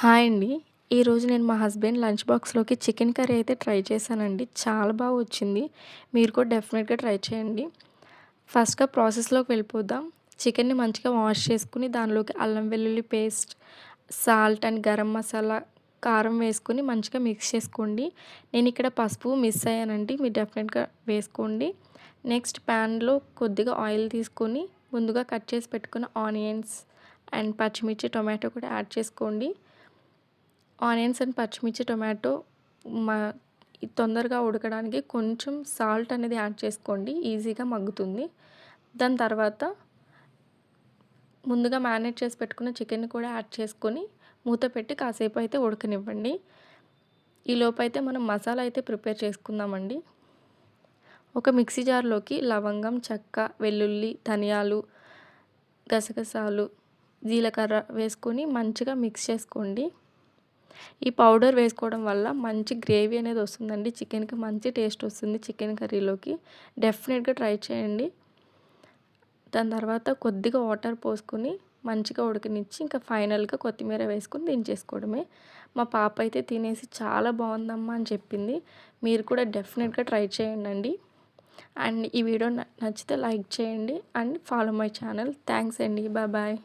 Hi అండి. ఈరోజు నేను మా హస్బెండ్ లంచ్ బాక్స్‌లోకి చికెన్ కర్రీ అయితే ట్రై చేశానండి. చాలా బాగా వచ్చింది. మీరు కూడా డెఫినెట్‌గా ట్రై చేయండి. ఫస్ట్‌గా ప్రాసెస్‌లోకి వెళ్ళిపోదాం. చికెన్‌ని మంచిగా వాష్ చేసుకొని దానిలోకి అల్లం వెల్లుల్లి paste, salt and garam masala, కారం వేసుకొని మంచిగా మిక్స్ చేసుకోండి. నేను ఇక్కడ పసుపు మిస్ అయ్యానండి. మీరు డెఫినెట్‌గా వేసుకోండి. నెక్స్ట్ ప్యాన్‌లో కొద్దిగా ఆయిల్ తీసుకొని ముందుగా కట్ చేసి పెట్టుకున్న ఆనియన్స్ అండ్ పచ్చిమిర్చి, టొమాటో కూడా యాడ్ చేసుకోండి. ఆనియన్స్ అండ్ పచ్చిమిర్చి, టొమాటో మ తొందరగా ఉడకడానికి కొంచెం సాల్ట్ అనేది యాడ్ చేసుకోండి. ఈజీగా మగ్గుతుంది. దాని తర్వాత ముందుగా మ్యారినేట్ చేసి పెట్టుకున్న చికెన్‌ని కూడా యాడ్ చేసుకొని మూత పెట్టి కాసేపు అయితే ఉడకనివ్వండి. ఈలోపైతే మనం మసాలా అయితే ప్రిపేర్ చేసుకుందామండి. ఒక మిక్సీ జార్‌లోకి లవంగం, చెక్క, వెల్లుల్లి, ధనియాలు, గసగసాలు, జీలకర్ర వేసుకొని మంచిగా మిక్స్ చేసుకోండి. ఈ పౌడర్ వేసుకోవడం వల్ల మంచి గ్రేవీ అనేది వస్తుందండి. చికెన్‌కి మంచి టేస్ట్ వస్తుంది చికెన్ కర్రీలోకి. డెఫినెట్‌గా ట్రై చేయండి. దాని తర్వాత కొద్దిగా వాటర్ పోసుకొని మంచిగా ఉడకనిచ్చి ఇంకా ఫైనల్‌గా కొత్తిమీర వేసుకొని దించేసుకోవడమే. మా పాప అయితే తినేసి చాలా బాగుందమ్మా అని చెప్పింది. మీరు కూడా డెఫినెట్‌గా ట్రై చేయండండి. అండ్ ఈ వీడియో నచ్చితే లైక్ చేయండి and follow my channel. Thanks అండి. బాయ్.